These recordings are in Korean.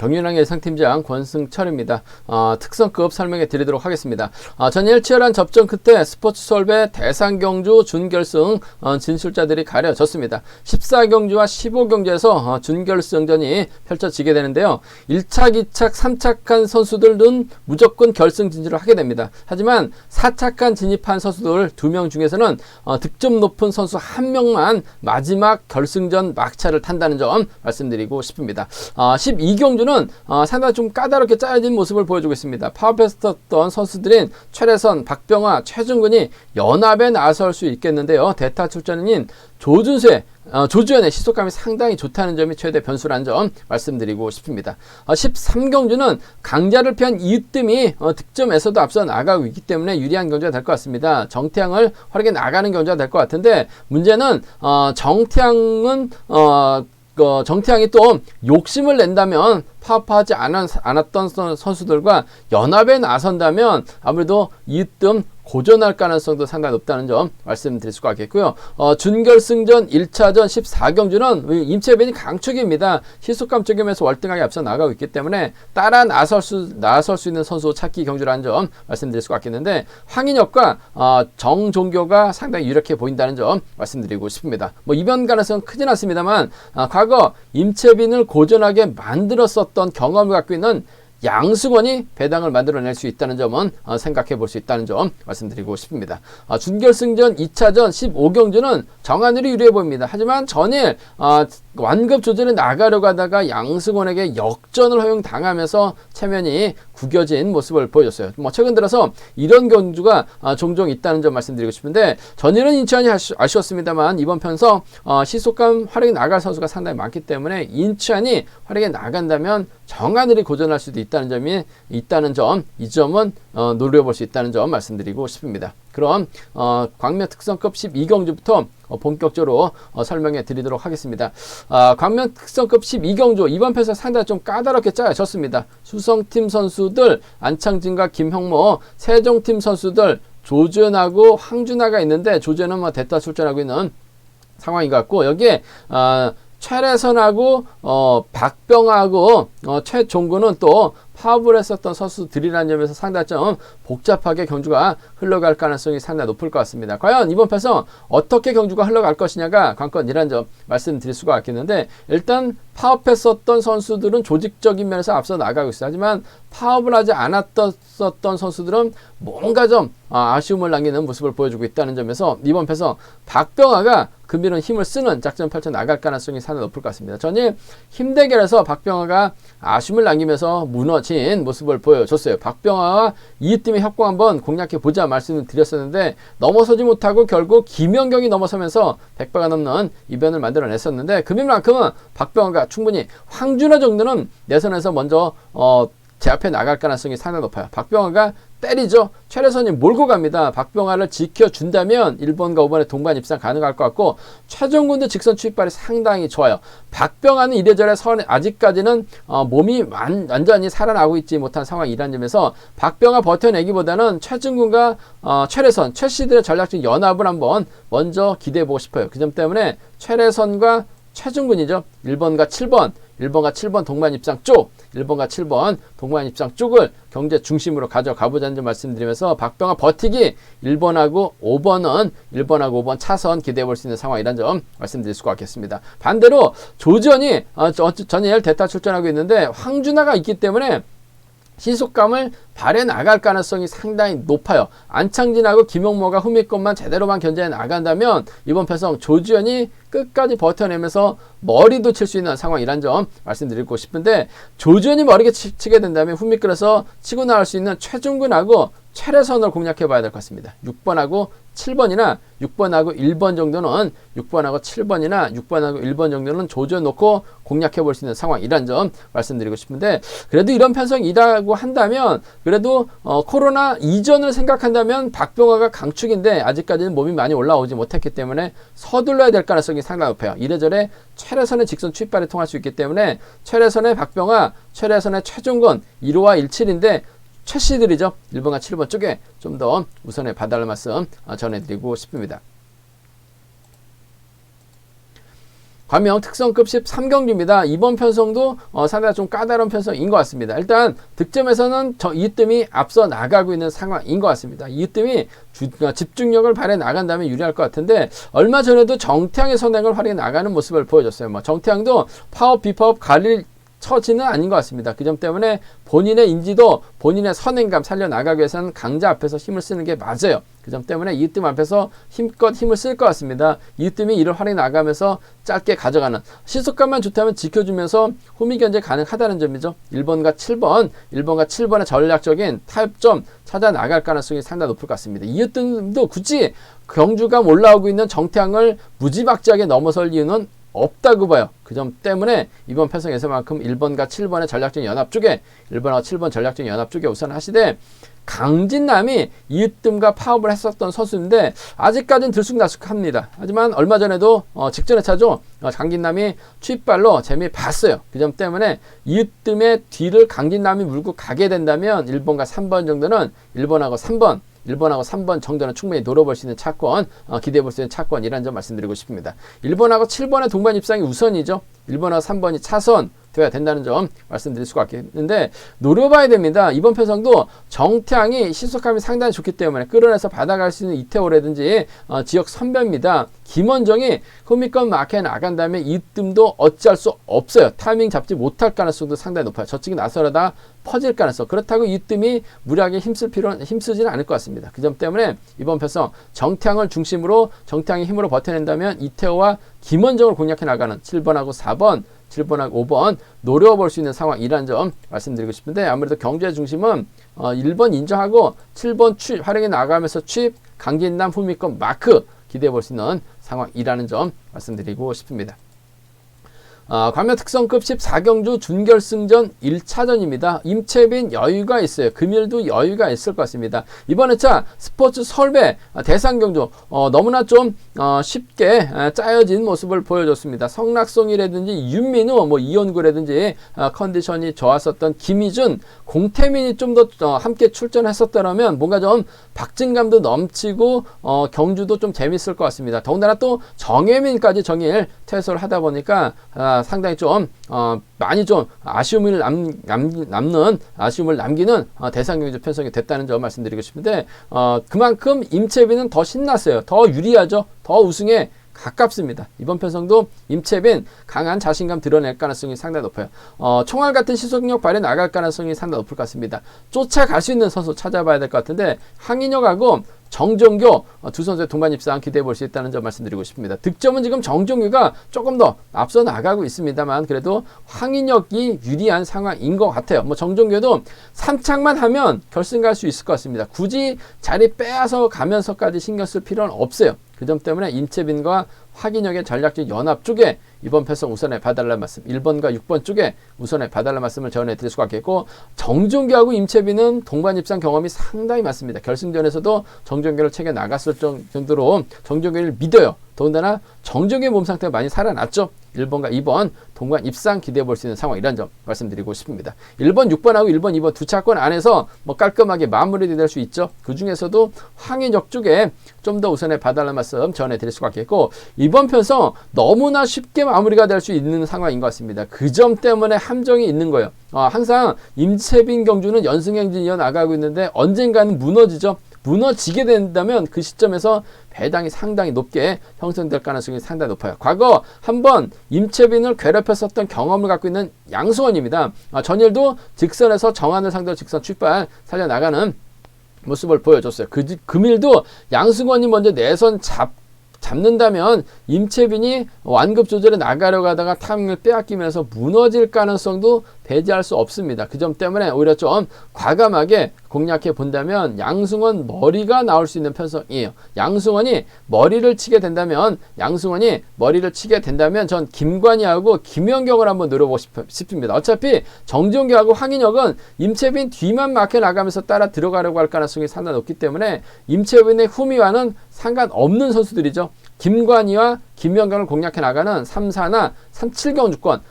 경윤왕 예상팀장 권승철입니다. 특성급 설명해 드리도록 하겠습니다. 전일 치열한 접전 끝에 스포츠솔배 대상경주 준결승 진출자들이 가려졌습니다. 14경주와 15경주에서 준결승전이 펼쳐지게 되는데요. 1착, 2착, 3착한 선수들은 무조건 결승 진출을 하게 됩니다. 하지만 4착한 진입한 선수들 2명 중에서는 득점 높은 선수 1명만 마지막 결승전 막차를 탄다는 점 말씀드리고 싶습니다. 12경주는 상당히 좀 까다롭게 짜여진 모습을 보여주고 있습니다. 파워패스였던 선수들인 최래선, 박병화, 최중근이 연합에 나설 수 있겠는데요. 대타 출전인 조주현의 시속감이 상당히 좋다는 점이 최대 변수라는 점 말씀드리고 싶습니다. 13경주는 강자를 피한 이으뜸이 득점에서도 앞서 나가고 있기 때문에 유리한 경주가 될 것 같습니다. 정태양을 활약해 나가는 경주가 될 것 같은데, 문제는 정태양이 또 욕심을 낸다면 파업하지 않았던 선수들과 연합에 나선다면 아무래도 이으뜸 고전할 가능성도 상당히 높다는 점 말씀드릴 수가 있겠고요. 준결승전 1차전 14경주는 임채빈이 강축입니다. 시속감 쪽에서 월등하게 앞서 나가고 있기 때문에 따라 나설 수 있는 선수 찾기 경주라는 점 말씀드릴 수가 있겠는데, 황인혁과 정종교가 상당히 유력해 보인다는 점 말씀드리고 싶습니다. 이변 가능성은 크진 않습니다만, 과거 임채빈을 고전하게 만들었었던 경험을 갖고 있는 양승원이 배당을 만들어낼 수 있다는 점은 생각해 볼 수 있다는 점 말씀드리고 싶습니다. 준결승전 2차전 15경주는 정한울이 유리해 보입니다. 하지만 전일 완급 조절에 나가려고 하다가 양승원에게 역전을 허용당하면서 체면이 구겨진 모습을 보여줬어요. 최근 들어서 이런 경주가 종종 있다는 점 말씀드리고 싶은데, 전일은 인천이 아쉬웠습니다만 이번 편서 시속감 활약에 나갈 선수가 상당히 많기 때문에 인천이 활약에 나간다면 정한울이 고전할 수도 있다는 이 점은 노려볼 수 있다는 점 말씀드리고 싶습니다. 그럼 광명 특성급 12경주부터 본격적으로 설명해 드리도록 하겠습니다. 광명 특성급 12경주 이번 편에서 상당히 좀 까다롭게 짜여졌습니다. 수성팀 선수들 안창진과 김형모, 세종팀 선수들 조준하고 황준하가 있는데, 조준은 대타 출전하고 있는 상황인 것 같고, 여기에 최래선하고 박병하고 최종근은 또 파업을 했었던 선수들이라는 점에서 상당히 좀 복잡하게 경주가 흘러갈 가능성이 상당히 높을 것 같습니다. 과연 이번 편에서 어떻게 경주가 흘러갈 것이냐가 관건이라는 점 말씀드릴 수가 있겠는데, 일단 파업했었던 선수들은 조직적인 면에서 앞서 나가고 있어요. 하지만 파업을 하지 않았던 선수들은 뭔가 좀 아쉬움을 남기는 모습을 보여주고 있다는 점에서 이번 편에서 박병하가 금밀은 힘을 쓰는 작전을 펼쳐 나갈 가능성이 상당히 높을 것 같습니다. 전일 힘대결에서 박병하가 아쉬움을 남기면서 무너진 모습을 보여줬어요. 박병하와 이으뜸의 협공 한번 공략해 보자 말씀을 드렸었는데, 넘어서지 못하고 결국 김연경이 넘어서면서 100배가 넘는 이변을 만들어냈었는데, 금일만큼은 박병하가 충분히 황준하 정도는 내선에서 먼저 제압해 나갈 가능성이 상당히 높아요. 박병하가 때리죠. 최래선이 몰고 갑니다. 박병하를 지켜준다면 1번과 5번의 동반 입상 가능할 것 같고, 최종근도 직선 추입발이 상당히 좋아요. 박병하는 이래저래 아직까지는 몸이 완전히 살아나고 있지 못한 상황이라는 점에서 박병하 버텨내기보다는 최종근과 최래선, 최씨들의 전략적 연합을 한번 먼저 기대해보고 싶어요. 그 점 때문에 최래선과 최종근이죠. 1번과 7번 동반 입상 쪽, 1번과 7번 동반 입상 쪽을 경제 중심으로 가져가보자는 점 말씀드리면서, 박병하 버티기 1번하고 5번 차선 기대해 볼 수 있는 상황이라는 점 말씀드릴 수가 있겠습니다. 반대로 조지현이 전일 대타 출전하고 있는데, 황준하가 있기 때문에 시속감을 발해 나갈 가능성이 상당히 높아요. 안창진하고 김용모가 후미권만 제대로만 견제해 나간다면 이번 편성 조지현이 끝까지 버텨내면서 머리도 칠 수 있는 상황이란 점 말씀드리고 싶은데, 조지현이 머리게 치게 된다면 후미권에서 치고 나갈 수 있는 최종근하고 최래선을 공략해 봐야 될 것 같습니다. 6번하고 7번이나 6번하고 1번 정도는 6번하고 7번이나 6번하고 1번 정도는 조져놓고 공략해 볼 수 있는 상황이란 점 말씀드리고 싶은데, 그래도 이런 편성이라고 한다면, 그래도 코로나 이전을 생각한다면 박병하가 강축인데 아직까지는 몸이 많이 올라오지 못했기 때문에 서둘러야 될 가능성이 상당히 높아요. 이래저래 최래선의 직선 추입발이 통할 수 있기 때문에 최래선의 박병하, 최래선의 최종근 1호와 17인데 최씨들이죠. 1번과 7번 쪽에 좀 더 우선에 봐달라는 말씀 전해드리고 싶습니다. 과명 특성급 13경주입니다. 이번 편성도 상당히 좀 까다로운 편성인 것 같습니다. 일단 득점에서는 이뜸이 앞서 나가고 있는 상황인 것 같습니다. 이뜸이 집중력을 발휘해 나간다면 유리할 것 같은데 얼마 전에도 정태양의 선행을 활용해 나가는 모습을 보여줬어요. 정태양도 파업 비파업 가릴 처지는 아닌 것 같습니다. 그 점 때문에 본인의 인지도, 본인의 선행감 살려나가기 위해서는 강자 앞에서 힘을 쓰는 게 맞아요. 그 점 때문에 이뜸 앞에서 힘껏 힘을 쓸 것 같습니다. 이뜸이 이를 활용해 나가면서 짧게 가져가는, 시속감만 좋다면 지켜주면서 호미 견제 가능하다는 점이죠. 1번과 7번의 전략적인 타협점 찾아 나갈 가능성이 상당히 높을 것 같습니다. 이뜸도 굳이 경주감 올라오고 있는 정태양을 무지막지하게 넘어설 이유는 없다고 봐요. 그 점 때문에 이번 편성에서만큼 1번과 7번의 전략적인 연합 쪽에 1번과 7번 전략적인 연합 쪽에 우선 하시되, 강진남이 이뜸과 파업을 했었던 선수인데 아직까지는 들쑥날쑥합니다. 하지만 얼마 전에도 직전에 차죠. 강진남이 취입발로 재미 봤어요. 그 점 때문에 이뜸의 뒤를 강진남이 물고 가게 된다면 1번과 3번 정도는 1번하고 3번 정도는 충분히 노려볼 수 있는 차권, 기대해볼 수 있는 차권이라는 점 말씀드리고 싶습니다. 1번하고 7번의 동반 입상이 우선이죠. 1번하고 3번이 차선 돼야 된다는 점 말씀드릴 수가 있겠는데, 노려봐야 됩니다. 이번 편성도 정태양이 시속감이 상당히 좋기 때문에 끌어내서 받아갈 수 있는 이태호라든지 지역 선배입니다. 김원정이 호미권 마크에 나간 다음에 이뜸도 어찌할 수 없어요. 타이밍 잡지 못할 가능성도 상당히 높아요. 저쪽이 나서려다 퍼질 가능성. 그렇다고 이뜸이 무리하게 힘쓰지는 않을 것 같습니다. 그 점 때문에 이번 편성 정태양을 중심으로 정태양의 힘으로 버텨낸다면 이태호와 김원정을 공략해 나가는 7번하고 7번하고 5번 노려볼 수 있는 상황이라는 점 말씀드리고 싶은데, 아무래도 경주의 중심은 1번 인정하고 7번 활용해 나가면서 취입, 강진남, 후미권 마크 기대해 볼 수 있는 상황이라는 점 말씀드리고 싶습니다. 과면 특성급 14경주 준결승전 1차전입니다. 임채빈 여유가 있어요. 금일도 여유가 있을 것 같습니다. 이번 회차 스포츠 설배 대상경주 너무나 좀 쉽게 짜여진 모습을 보여줬습니다. 성락송이라든지 윤민우, 이원구라든지 컨디션이 좋았었던 김희준, 공태민이 좀 더 함께 출전했었더라면 뭔가 좀 박진감도 넘치고 경주도 좀 재밌을 것 같습니다. 더군다나 또 정혜민까지 정일 퇴소를 하다 보니까 상당히 좀 많이 좀 아쉬움을 남기는 대상경주 편성이 됐다는 점 말씀드리고 싶은데, 그만큼 임채빈은 더 신났어요. 더 유리하죠. 더 우승에 가깝습니다. 이번 편성도 임채빈 강한 자신감 드러낼 가능성이 상당히 높아요. 총알 같은 시속력 발휘 나갈 가능성이 상당히 높을 것 같습니다. 쫓아갈 수 있는 선수 찾아봐야 될 것 같은데, 황인혁하고 정종교 두 선수의 동반 입상 기대해 볼 수 있다는 점 말씀드리고 싶습니다. 득점은 지금 정종규가 조금 더 앞서 나가고 있습니다만 그래도 황인혁이 유리한 상황인 것 같아요. 정종규도 3착만 하면 결승 갈 수 있을 것 같습니다. 굳이 자리 빼앗아 가면서까지 신경 쓸 필요는 없어요. 그 점 때문에 임채빈과 황인혁의 전략적 연합 쪽에 이번 편성 우선에 봐달라는 말씀, 1번과 6번 쪽에 우선에 봐달라는 말씀을 전해드릴 수가 있겠고, 정종규하고 임채빈은 동반 입상 경험이 상당히 많습니다. 결승전에서도 정종규를 챙겨 나갔을 정도로 정종규를 믿어요. 더군다나 정종규의 몸 상태가 많이 살아났죠. 1번과 2번 동반 입상 기대해 볼 수 있는 상황이라는 점 말씀드리고 싶습니다. 1번, 6번하고 1번, 2번 두 차권 안에서 깔끔하게 마무리될 수 있죠. 그 중에서도 황인혁 쪽에 좀 더 우선에 봐달라는 말씀 전해드릴 수가 있겠고, 이번 편성 너무나 쉽게 마무리가 될 수 있는 상황인 것 같습니다. 그 점 때문에 함정이 있는 거예요. 항상 임채빈 경주는 연승행진 이어나가고 있는데 언젠가는 무너지죠. 무너지게 된다면 그 시점에서 배당이 상당히 높게 형성될 가능성이 상당히 높아요. 과거 한번 임채빈을 괴롭혔었던 경험을 갖고 있는 양승원입니다. 전일도 직선에서 정한을 상대로 직선 출발 살려나가는 모습을 보여줬어요. 금일도 양승원이 먼저 내선 잡는다면 임채빈이 완급 조절에 나가려고 하다가 타이밍을 빼앗기면서 무너질 가능성도 배제할 수 없습니다. 그 점 때문에 오히려 좀 과감하게 공략해 본다면 양승원 머리가 나올 수 있는 편성이에요. 양승원이 머리를 치게 된다면 전 김관희하고 김연경을 한번 노려보고 싶습니다. 어차피 정종규하고 황인혁은 임채빈 뒤만 막혀 나가면서 따라 들어가려고 할 가능성이 상당히 높기 때문에 임채빈의 후미와는 상관없는 선수들이죠. 김관희와 김연경을 공략해 나가는 3, 7 경주권,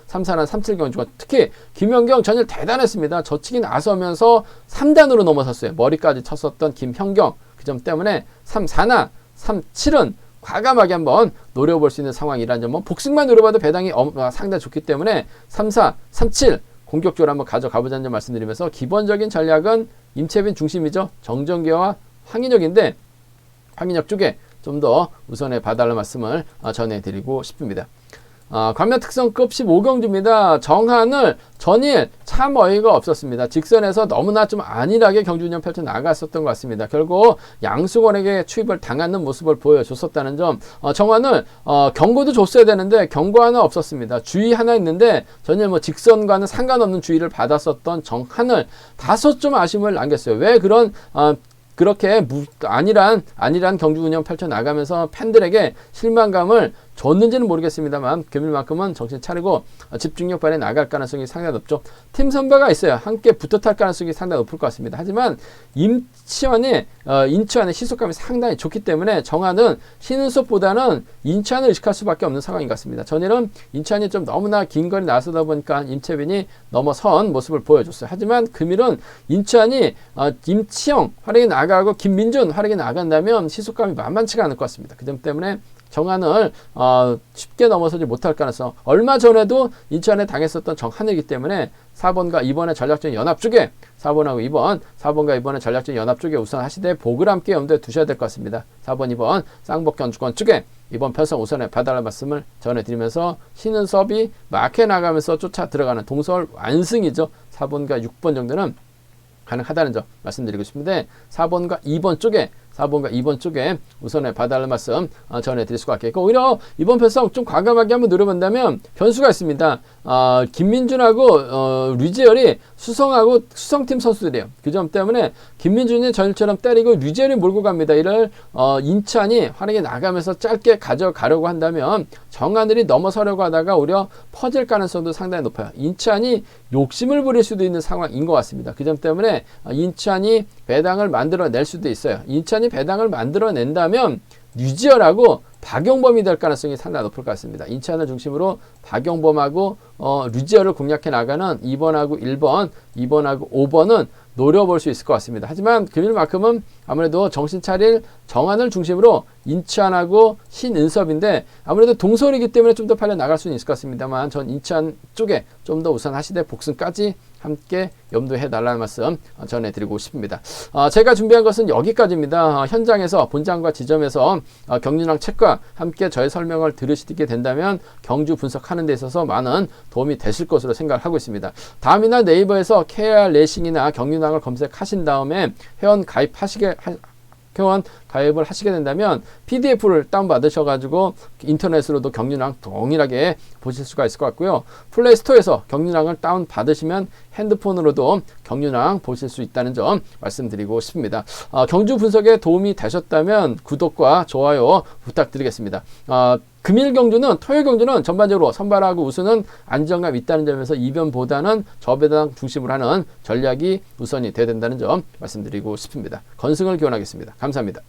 특히 김연경 전일 대단했습니다. 저치기 나서면서 3단으로 넘어섰어요. 머리까지 쳤었던 김현경. 그 점 때문에 3, 4나 3, 7은 과감하게 한번 노려볼 수 있는 상황이라는 점은 복승만 노려봐도 배당이 상당히 좋기 때문에 3-4, 3-7 공격적으로 한번 가져가보자는 점 말씀드리면서 기본적인 전략은 임채빈 중심이죠. 정정기와 황인혁인데 황인혁 쪽에 좀 더 우선해 봐달라는 말씀을 전해드리고 싶습니다. 관면 특성급 15경주입니다. 정한을 전일 참 어이가 없었습니다. 직선에서 너무나 좀 안일하게 경주 운영 펼쳐 나갔었던 것 같습니다. 결국 양승원에게 추입을 당하는 모습을 보여줬었다는 점. 정한을 경고도 줬어야 되는데 경고 하나 없었습니다. 주의 하나 있는데 전일 뭐 직선과는 상관없는 주의를 받았었던 정한을 다소 좀 아쉬움을 남겼어요. 왜 그렇게 안일한 경주 운영 펼쳐 나가면서 팬들에게 실망감을 줬는지는 모르겠습니다만 금일만큼은 정신 차리고 집중력 발휘해 나갈 가능성이 상당히 높죠. 팀 선배가 있어요. 함께 붙어 탈 가능성이 상당히 높을 것 같습니다. 하지만 인천의 시속감이 상당히 좋기 때문에 정한은 신은섭보다는 인천을 의식할 수밖에 없는 상황인 것 같습니다. 전일은 인천이 좀 너무나 긴 거리 나서다 보니까 임채빈이 넘어선 모습을 보여줬어요. 하지만 금일은 인천이 임치영 활약이 나가고 김민준 활약이 나간다면 시속감이 만만치가 않을 것 같습니다. 그 점 때문에 정한을 쉽게 넘어서지 못할 가능성. 얼마 전에도 인천에 당했었던 정한이기 때문에 4번과 2번의 전략적인 연합 쪽에 4번과 2번의 전략적인 연합 쪽에 우선 하시되 복을 함께 염두에 두셔야 될 것 같습니다. 4번, 2번 쌍복 견주권 쪽에 이번 편성 우선에 봐달라는 말씀을 전해드리면서 신은섭이 막해 나가면서 쫓아 들어가는 동서울 완승이죠. 4번과 6번 정도는 가능하다는 점 말씀드리고 싶은데 4번과 2번 쪽에 우선에 봐달라는 말씀 전해드릴 수가 있겠고 오히려 이번 편성 좀 과감하게 한번 노려본다면 변수가 있습니다. 김민준하고 류재열이 수성팀 선수들이에요. 그 점 때문에 김민준이 전일처럼 때리고 류재열이 몰고 갑니다. 이를 인천이 활약이 나가면서 짧게 가져가려고 한다면 정하늘이 넘어서려고 하다가 오히려 퍼질 가능성도 상당히 높아요. 인천이 욕심을 부릴 수도 있는 상황인 것 같습니다. 그 점 때문에 인천이 배당을 만들어낼 수도 있어요. 인천이 배당을 만들어낸다면 류지열하고 박용범이 될 가능성이 상당히 높을 것 같습니다. 인천을 중심으로 박용범하고 류지열을 공략해 나가는 2번하고 1번, 2번하고 5번은 노려볼 수 있을 것 같습니다. 하지만 금일만큼은 아무래도 정신 차릴 정한을 중심으로 인천하고 신은섭인데 아무래도 동서울이기 때문에 좀 더 빨리 나갈 수는 있을 것 같습니다만 전 인천 쪽에 좀 더 우선 하시되 복승까지 함께 염두해 달라는 말씀 전해드리고 싶습니다. 제가 준비한 것은 여기까지입니다. 현장에서 본장과 지점에서 경륜왕 책과 함께 저의 설명을 들으시게 된다면 경주 분석하는 데 있어서 많은 도움이 되실 것으로 생각하고 있습니다. 다음이나 네이버에서 KR 레이싱이나 경륜왕을 검색하신 다음에 회원 가입을 하시게 된다면 PDF를 다운받으셔가지고 인터넷으로도 경륜왕 동일하게 보실 수가 있을 것 같고요. 플레이스토어에서 경륜왕을 다운받으시면 핸드폰으로도 경륜왕 보실 수 있다는 점 말씀드리고 싶습니다. 경주 분석에 도움이 되셨다면 구독과 좋아요 부탁드리겠습니다. 금일 경주는 토요일 경주는 전반적으로 선발하고 우승은 안정감 있다는 점에서 이변보다는 저배당 중심으로 하는 전략이 우선이 돼야 된다는 점 말씀드리고 싶습니다. 건승을 기원하겠습니다. 감사합니다.